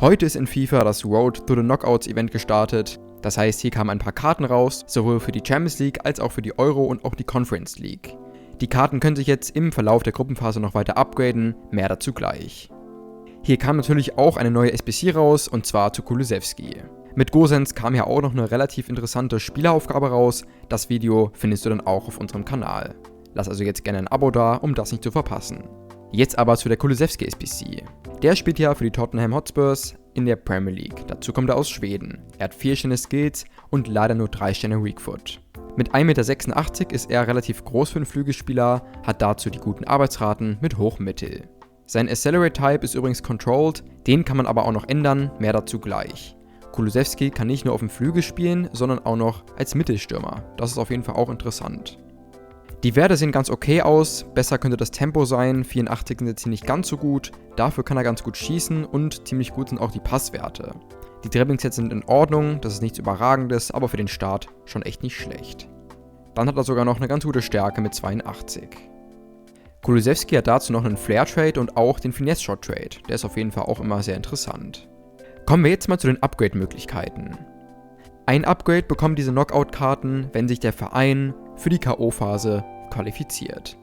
Heute ist in FIFA das Road to the Knockouts Event gestartet. Das heißt, hier kamen ein paar Karten raus, sowohl für die Champions League als auch für die Euro und auch die Conference League. Die Karten können sich jetzt im Verlauf der Gruppenphase noch weiter upgraden, mehr dazu gleich. Hier kam natürlich auch eine neue SBC raus, und zwar zu Kulusevski. Mit Gosens kam ja auch noch eine relativ interessante Spieleraufgabe raus, das Video findest du dann auch auf unserem Kanal. Lass also jetzt gerne ein Abo da, um das nicht zu verpassen. Jetzt aber zu der Kulusevski SBC. Der spielt ja für die Tottenham Hotspurs in der Premier League. Dazu kommt er aus Schweden. Er hat 4 Sterne Skills und leider nur 3 Sterne Weakfoot. Mit 1,86 m ist er relativ groß für einen Flügelspieler, hat dazu die guten Arbeitsraten mit Hoch-Mittel. Sein Accelerate-Type ist übrigens Controlled, den kann man aber auch noch ändern, mehr dazu gleich. Kulusevski kann nicht nur auf dem Flügel spielen, sondern auch noch als Mittelstürmer. Das ist auf jeden Fall auch interessant. Die Werte sehen ganz okay aus, besser könnte das Tempo sein, 84 sind jetzt hier nicht ganz so gut, dafür kann er ganz gut schießen und ziemlich gut sind auch die Passwerte. Die Dribblings jetzt sind in Ordnung, das ist nichts Überragendes, aber für den Start schon echt nicht schlecht. Dann hat er sogar noch eine ganz gute Stärke mit 82. Kulusevski hat dazu noch einen Flair-Trade und auch den Finesse-Shot-Trade, der ist auf jeden Fall auch immer sehr interessant. Kommen wir jetzt mal zu den Upgrade-Möglichkeiten. Ein Upgrade bekommen diese Knockout-Karten, wenn sich der Verein für die K.O.-Phase qualifiziert.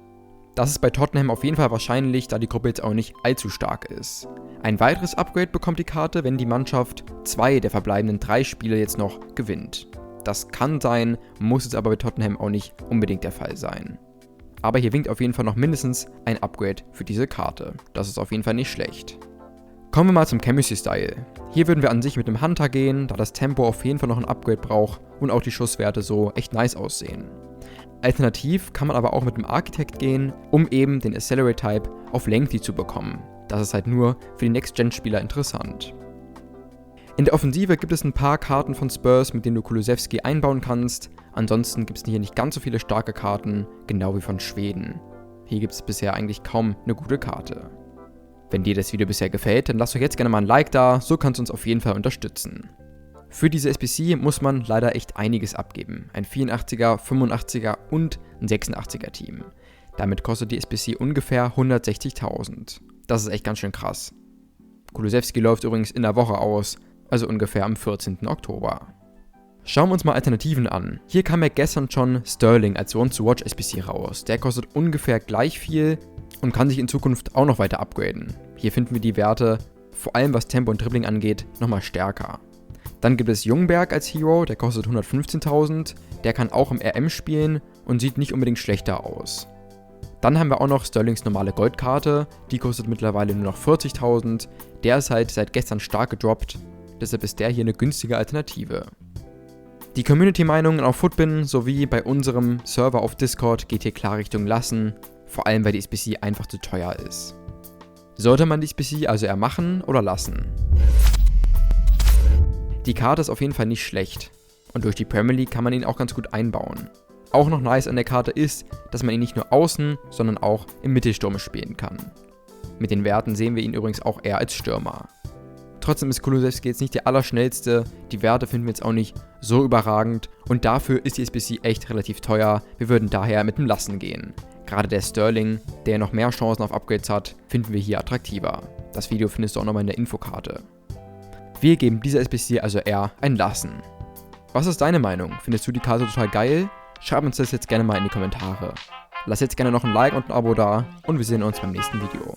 Das ist bei Tottenham auf jeden Fall wahrscheinlich, da die Gruppe jetzt auch nicht allzu stark ist. Ein weiteres Upgrade bekommt die Karte, wenn die Mannschaft 2 der verbleibenden 3 Spiele jetzt noch gewinnt. Das kann sein, muss jetzt aber bei Tottenham auch nicht unbedingt der Fall sein. Aber hier winkt auf jeden Fall noch mindestens ein Upgrade für diese Karte. Das ist auf jeden Fall nicht schlecht. Kommen wir mal zum Chemistry-Style. Hier würden wir an sich mit dem Hunter gehen, da das Tempo auf jeden Fall noch ein Upgrade braucht und auch die Schusswerte so echt nice aussehen. Alternativ kann man aber auch mit dem Architect gehen, um eben den Accelerate-Type auf Lengthy zu bekommen. Das ist halt nur für die Next-Gen-Spieler interessant. In der Offensive gibt es ein paar Karten von Spurs, mit denen du Kulusevski einbauen kannst. Ansonsten gibt es hier nicht ganz so viele starke Karten, genau wie von Schweden. Hier gibt es bisher eigentlich kaum eine gute Karte. Wenn dir das Video bisher gefällt, dann lass doch jetzt gerne mal ein Like da, so kannst du uns auf jeden Fall unterstützen. Für diese SBC muss man leider echt einiges abgeben. Ein 84er, 85er und ein 86er Team. Damit kostet die SBC ungefähr 160.000. Das ist echt ganz schön krass. Kulusevski läuft übrigens in der Woche aus, also ungefähr am 14. Oktober. Schauen wir uns mal Alternativen an. Hier kam ja gestern schon Sterling als Want-to-Watch SBC raus. Der kostet ungefähr gleich viel und kann sich in Zukunft auch noch weiter upgraden. Hier finden wir die Werte, vor allem was Tempo und Dribbling angeht, nochmal stärker. Dann gibt es Ljungberg als Hero, der kostet 115.000, der kann auch im RM spielen und sieht nicht unbedingt schlechter aus. Dann haben wir auch noch Sterlings normale Goldkarte, die kostet mittlerweile nur noch 40.000, der ist halt seit gestern stark gedroppt, deshalb ist der hier eine günstige Alternative. Die Community-Meinungen auf Futbin sowie bei unserem Server auf Discord geht hier klar Richtung Lassen, vor allem weil die SBC einfach zu teuer ist. Sollte man die SBC also eher machen oder lassen? Die Karte ist auf jeden Fall nicht schlecht und durch die Premier League kann man ihn auch ganz gut einbauen. Auch noch nice an der Karte ist, dass man ihn nicht nur außen, sondern auch im Mittelsturm spielen kann. Mit den Werten sehen wir ihn übrigens auch eher als Stürmer. Trotzdem ist Kulusevski jetzt nicht der allerschnellste, die Werte finden wir jetzt auch nicht so überragend und dafür ist die SBC echt relativ teuer, wir würden daher mit dem Lassen gehen. Gerade der Sterling, der noch mehr Chancen auf Upgrades hat, finden wir hier attraktiver. Das Video findest du auch nochmal in der Infokarte. Wir geben dieser SBC also eher ein Lassen. Was ist deine Meinung? Findest du die Karte total geil? Schreib uns das jetzt gerne mal in die Kommentare. Lass jetzt gerne noch ein Like und ein Abo da und wir sehen uns beim nächsten Video.